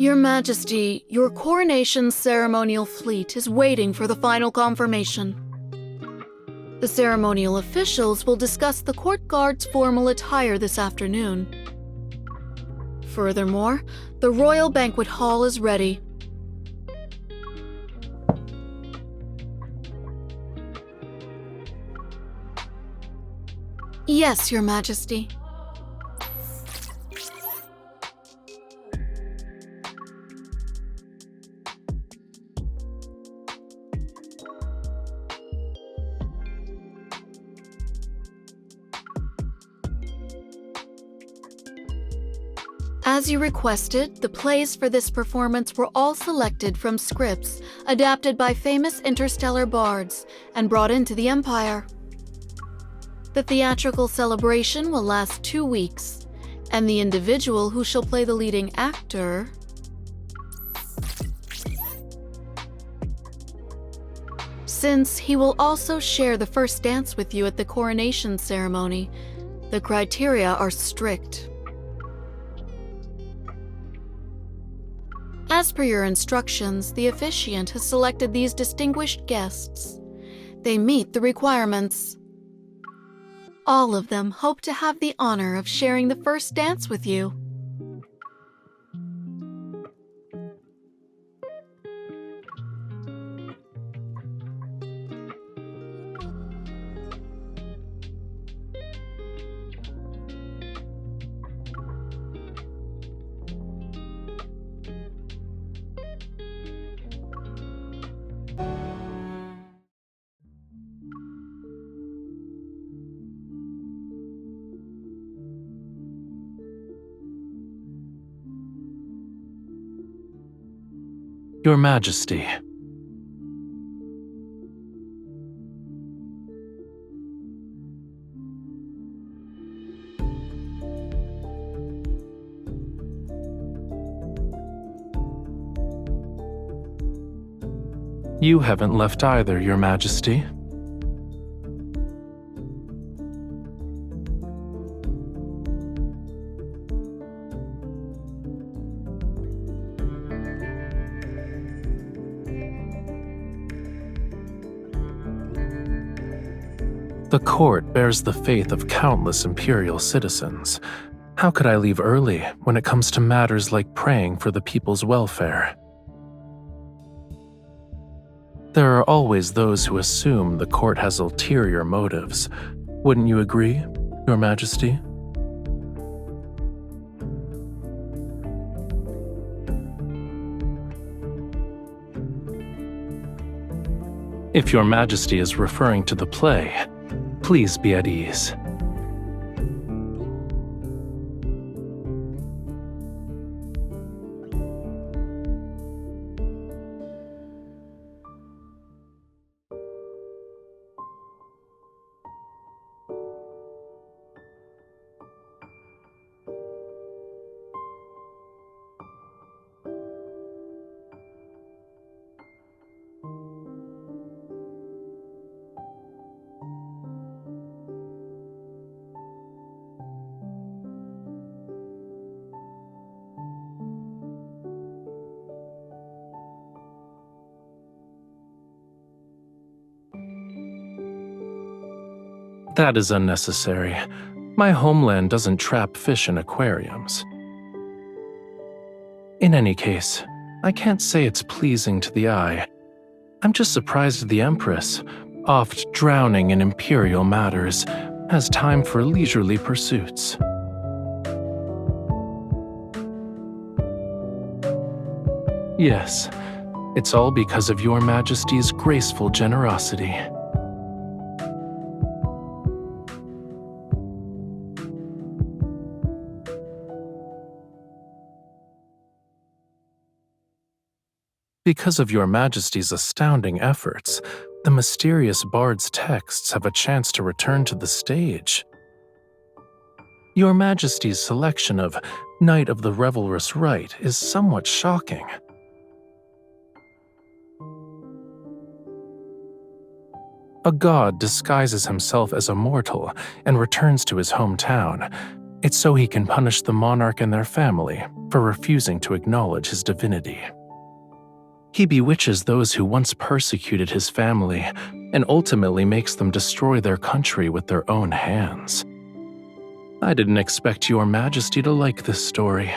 Your Majesty, your coronation ceremonial fleet is waiting for the final confirmation. The ceremonial officials will discuss the court guard's formal attire this afternoon. Furthermore, the royal banquet hall is ready. Yes, Your Majesty. As you requested, the plays for this performance were all selected from scripts adapted by famous interstellar bards and brought into the Empire. The theatrical celebration will last 2 weeks, and the individual who shall play the leading actor since he will also share the first dance with you at the coronation ceremony, the criteria are strict. As per your instructions, the officiant has selected these distinguished guests. They meet the requirements. All of them hope to have the honor of sharing the first dance with you. Your Majesty. You haven't left either, Your Majesty. The court bears the faith of countless imperial citizens. How could I leave early when it comes to matters like praying for the people's welfare? There are always those who assume the court has ulterior motives. Wouldn't you agree, Your Majesty? If Your Majesty is referring to the play, please be at ease. That is unnecessary. My homeland doesn't trap fish in aquariums. In any case, I can't say it's pleasing to the eye. I'm just surprised the Empress, oft drowning in imperial matters, has time for leisurely pursuits. Yes, it's all because of Your Majesty's graceful generosity. Because of Your Majesty's astounding efforts, the mysterious bard's texts have a chance to return to the stage. Your Majesty's selection of Knight of the Revelrous Rite is somewhat shocking. A god disguises himself as a mortal and returns to his hometown. It's so he can punish the monarch and their family for refusing to acknowledge his divinity. He bewitches those who once persecuted his family and ultimately makes them destroy their country with their own hands. I didn't expect Your Majesty to like this story.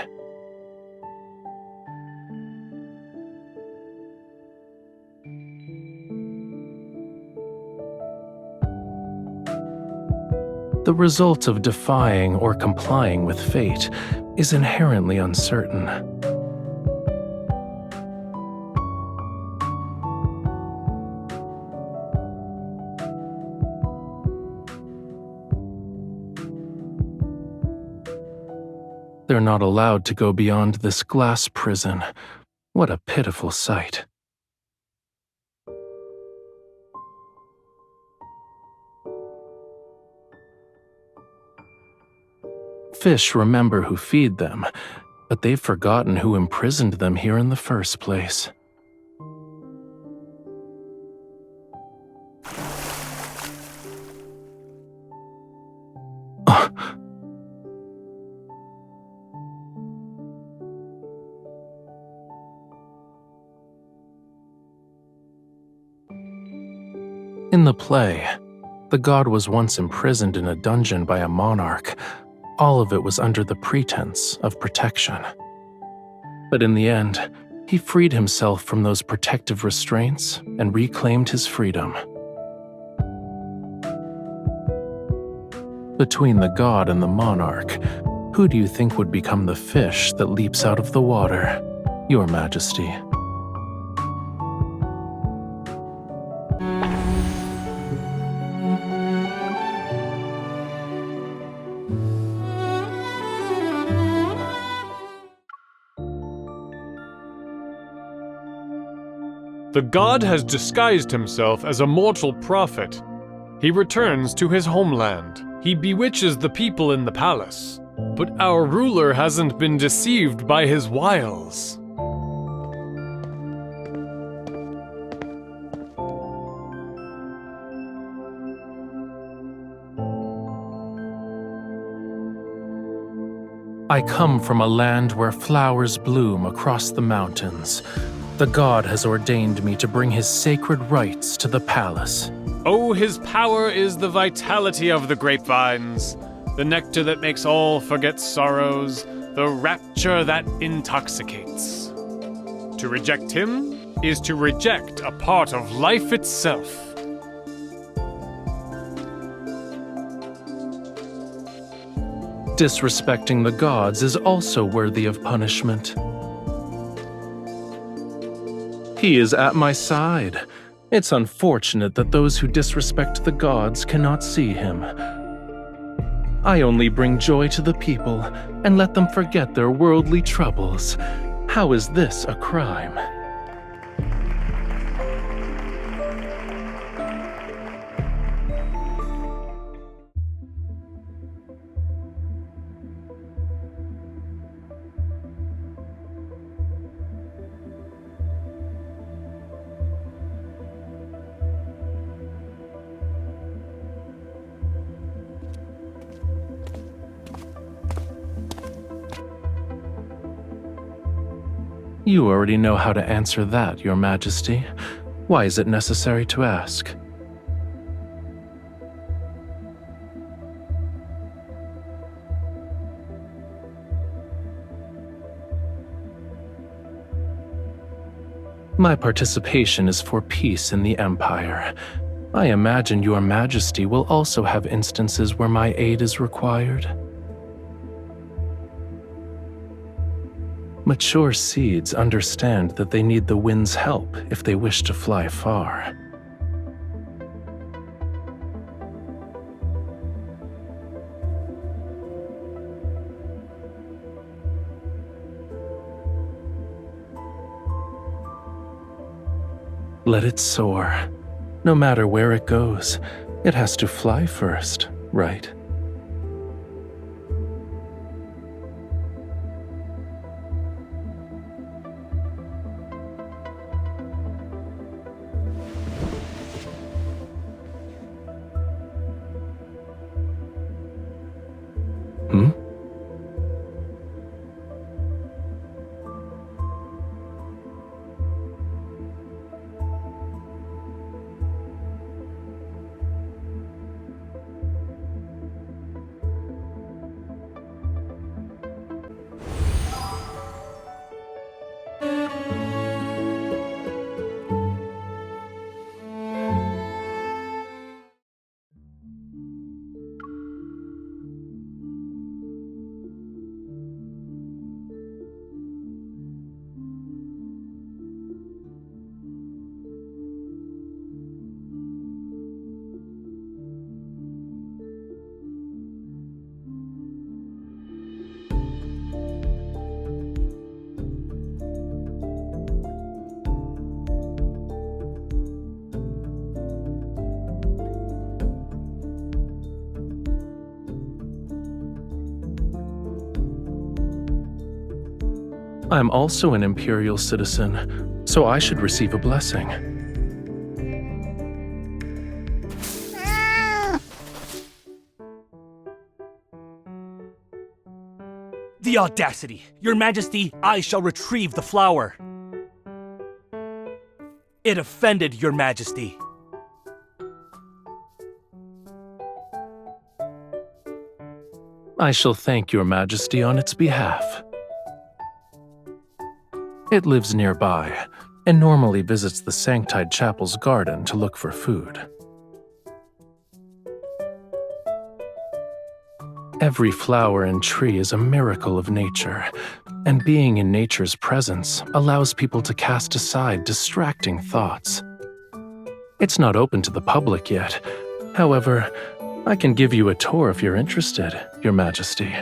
The result of defying or complying with fate is inherently uncertain. They're not allowed to go beyond this glass prison. What a pitiful sight. Fish remember who feed them, but they've forgotten who imprisoned them here in the first place. In the play, the god was once imprisoned in a dungeon by a monarch. All of it was under the pretense of protection. But in the end, he freed himself from those protective restraints and reclaimed his freedom. Between the god and the monarch, who do you think would become the fish that leaps out of the water, Your Majesty? The god has disguised himself as a mortal prophet. He returns to his homeland. He bewitches the people in the palace. But our ruler hasn't been deceived by his wiles. I come from a land where flowers bloom across the mountains. The god has ordained me to bring his sacred rites to the palace. Oh, his power is the vitality of the grapevines, the nectar that makes all forget sorrows, the rapture that intoxicates. To reject him is to reject a part of life itself. Disrespecting the gods is also worthy of punishment. He is at my side. It's unfortunate that those who disrespect the gods cannot see him. I only bring joy to the people and let them forget their worldly troubles. How is this a crime? You already know how to answer that, Your Majesty. Why is it necessary to ask? My participation is for peace in the Empire. I imagine Your Majesty will also have instances where my aid is required. Mature seeds understand that they need the wind's help if they wish to fly far. Let it soar. No matter where it goes, it has to fly first, right? I am also an imperial citizen, so I should receive a blessing. The audacity! Your Majesty, I shall retrieve the flower. It offended Your Majesty. I shall thank Your Majesty on its behalf. It lives nearby, and normally visits the Sanctide Chapel's garden to look for food. Every flower and tree is a miracle of nature, and being in nature's presence allows people to cast aside distracting thoughts. It's not open to the public yet. However, I can give you a tour if you're interested, Your Majesty.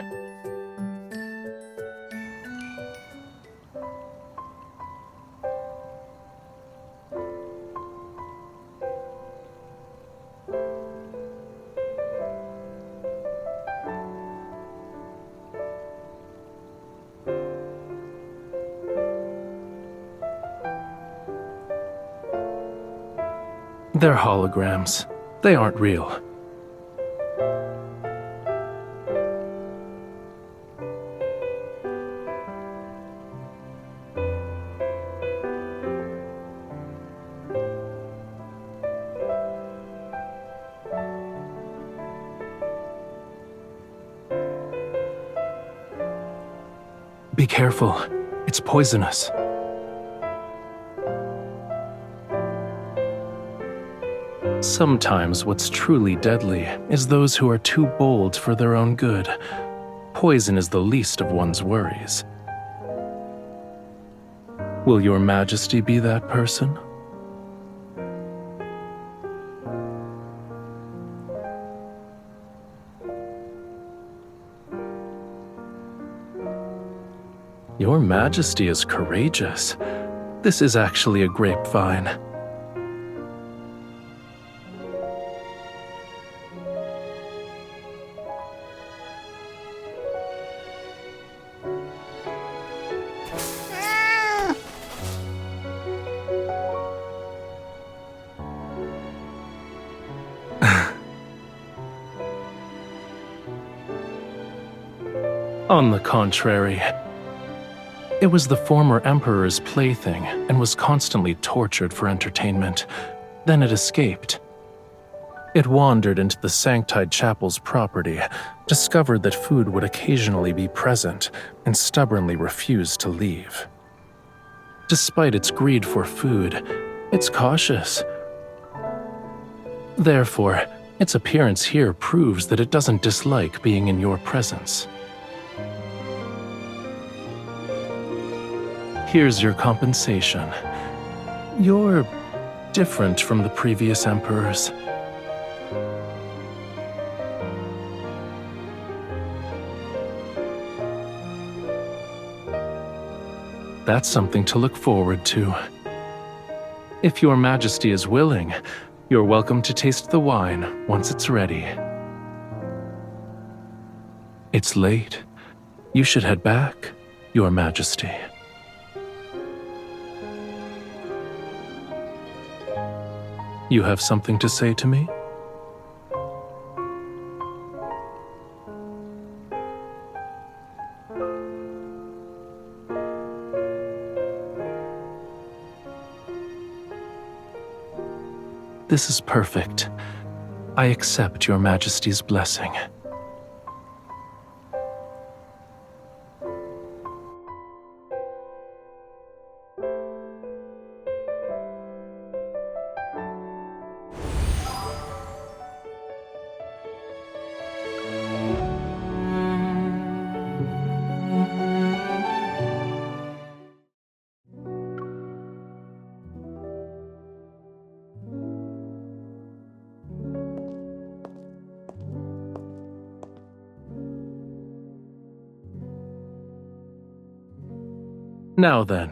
They're holograms. They aren't real. Be careful. It's poisonous. Sometimes what's truly deadly is those who are too bold for their own good. Poison is the least of one's worries. Will Your Majesty be that person? Your Majesty is courageous. This is actually a grapevine. On the contrary, it was the former emperor's plaything and was constantly tortured for entertainment. Then it escaped. It wandered into the Sanctide Chapel's property, discovered that food would occasionally be present, and stubbornly refused to leave. Despite its greed for food, it's cautious. Therefore, its appearance here proves that it doesn't dislike being in your presence. Here's your compensation. You're different from the previous emperors. That's something to look forward to. If Your Majesty is willing, you're welcome to taste the wine once it's ready. It's late. You should head back, Your Majesty. You have something to say to me? This is perfect. I accept Your Majesty's blessing. Now then,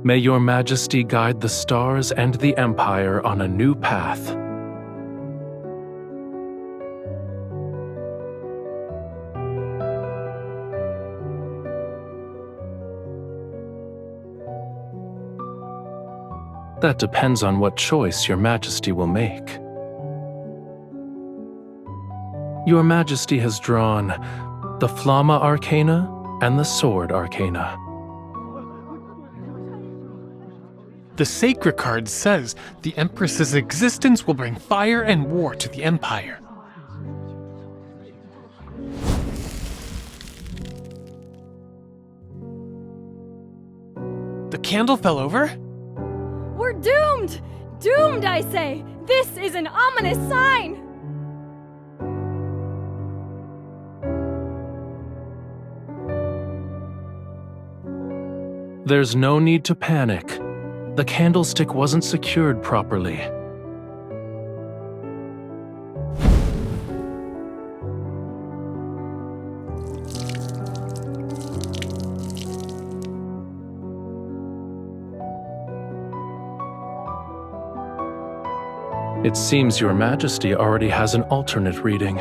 may Your Majesty guide the stars and the Empire on a new path. That depends on what choice your Majesty will make. Your Majesty has drawn the Flamma Arcana and the Sword Arcana. The Sacred card says the Empress's existence will bring fire and war to the Empire. The candle fell over? We're doomed! Doomed, I say! This is an ominous sign! There's no need to panic. The candlestick wasn't secured properly. It seems your Majesty already has an alternate reading.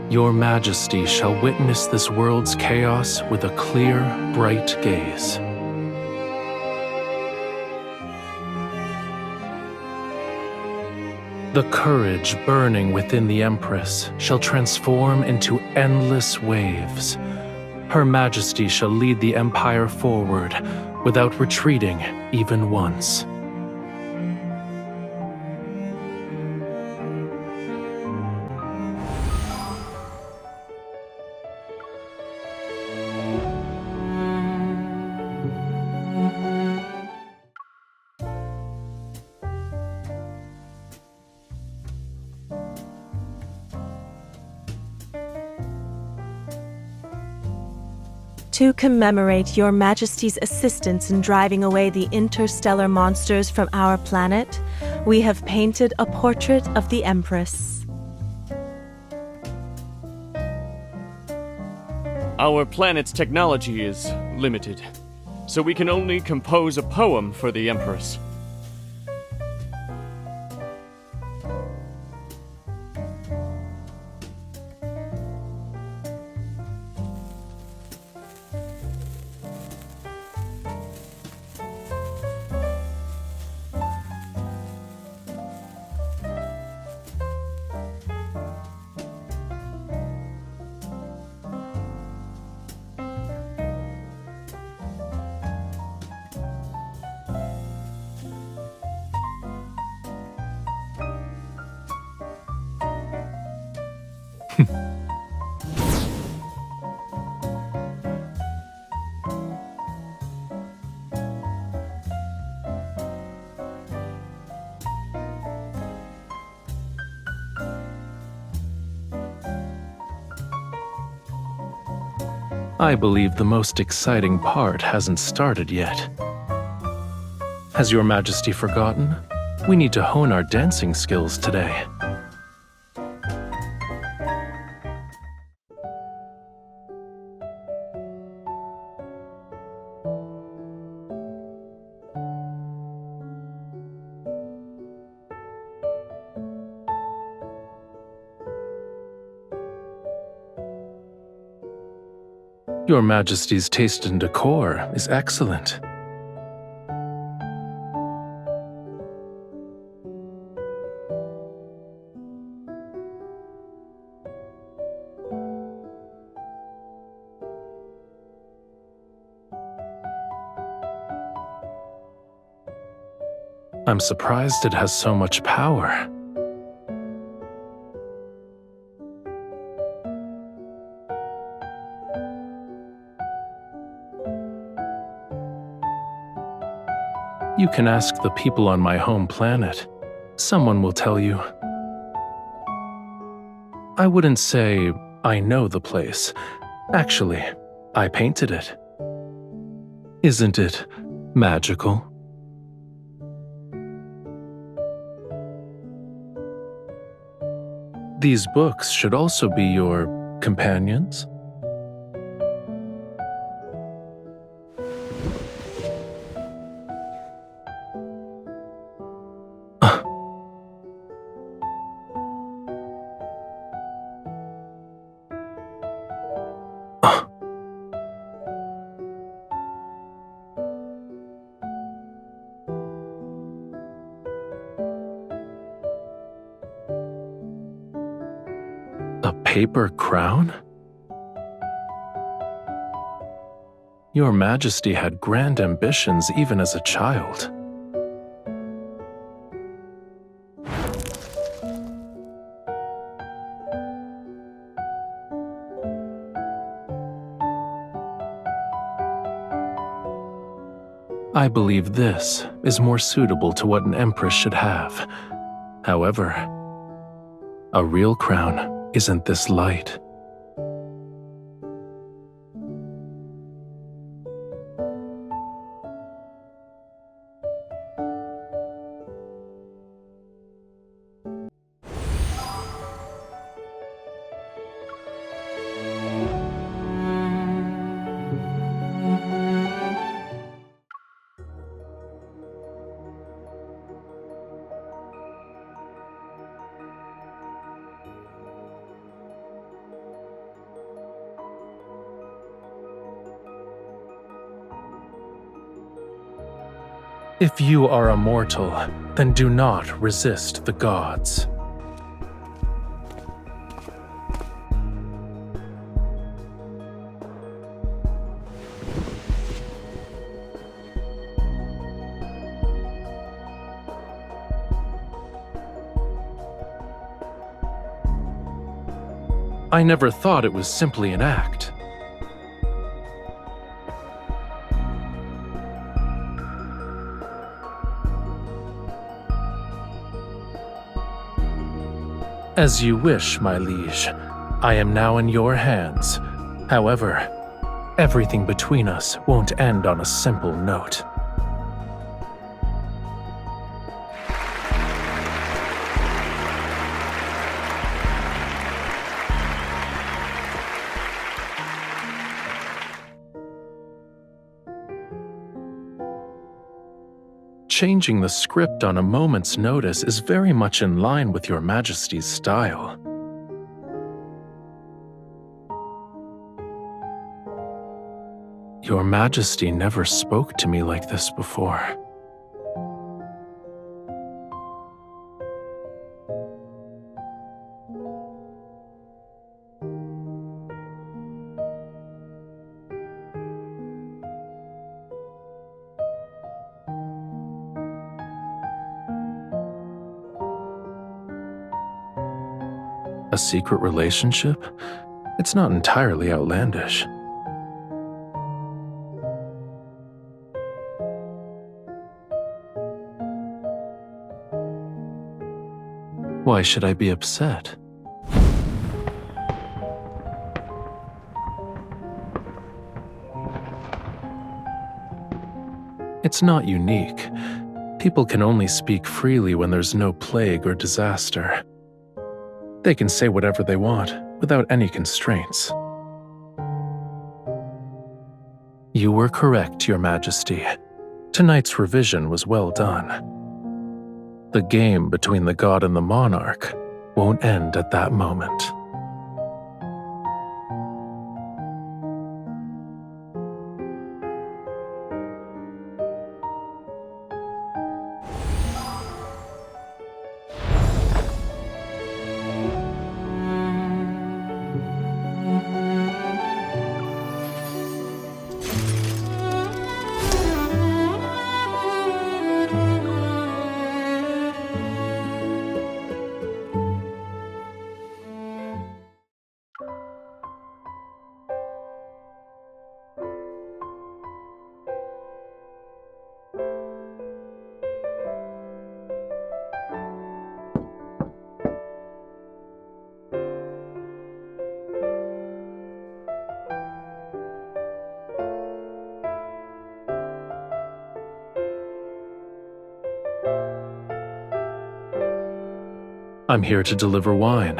Your Majesty shall witness this world's chaos with a clear, bright gaze. The courage burning within the Empress shall transform into endless waves. Her Majesty shall lead the Empire forward without retreating even once. To commemorate Your Majesty's assistance in driving away the interstellar monsters from our planet, we have painted a portrait of the Empress. Our planet's technology is limited, so we can only compose a poem for the Empress. I believe the most exciting part hasn't started yet. Has Your Majesty forgotten? We need to hone our dancing skills today. Your Majesty's taste in decor is excellent. I'm surprised it has so much power. You can ask the people on my home planet. Someone will tell you. I wouldn't say I know the place. Actually, I painted it. Isn't it magical? These books should also be your companions? A paper crown? Your Majesty had grand ambitions even as a child. I believe this is more suitable to what an empress should have. However, a real crown isn't this light. If you are a mortal, then do not resist the gods. I never thought it was simply an act. As you wish, my liege. I am now in your hands. However, everything between us won't end on a simple note. Changing the script on a moment's notice is very much in line with your Majesty's style. Your Majesty never spoke to me like this before. A secret relationship? It's not entirely outlandish. Why should I be upset? It's not unique. People can only speak freely when there's no plague or disaster. They can say whatever they want, without any constraints. You were correct, Your Majesty. Tonight's revision was well done. The game between the god and the monarch won't end at that moment. I'm here to deliver wine.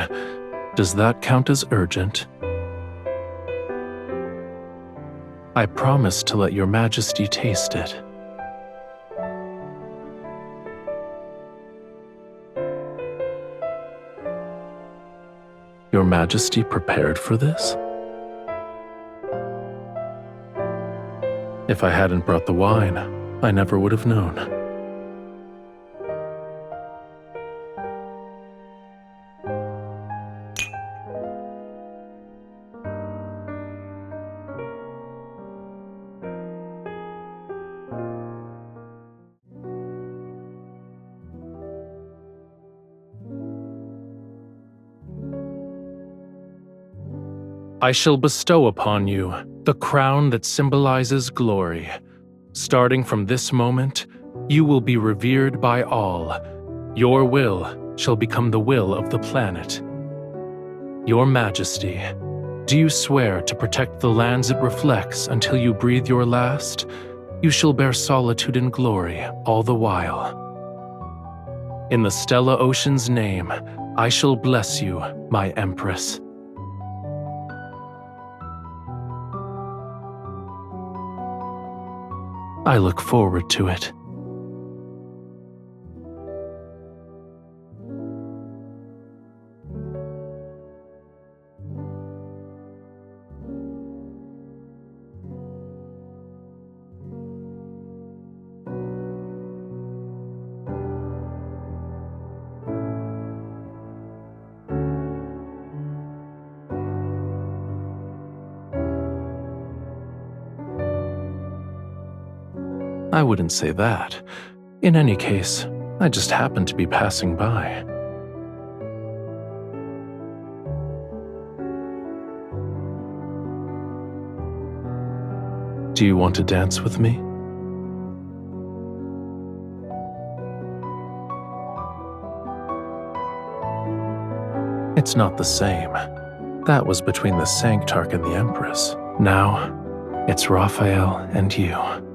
Does that count as urgent? I promise to let your Majesty taste it. Your Majesty prepared for this? If I hadn't brought the wine, I never would have known. I shall bestow upon you the crown that symbolizes glory. Starting from this moment, you will be revered by all. Your will shall become the will of the planet. Your Majesty, do you swear to protect the lands it reflects until you breathe your last? You shall bear solitude and glory all the while. In the Stella Ocean's name, I shall bless you, my Empress. I look forward to it. I wouldn't say that. In any case, I just happened to be passing by. Do you want to dance with me? It's not the same. That was between the Sanctarch and the Empress. Now, it's Rafayel and you.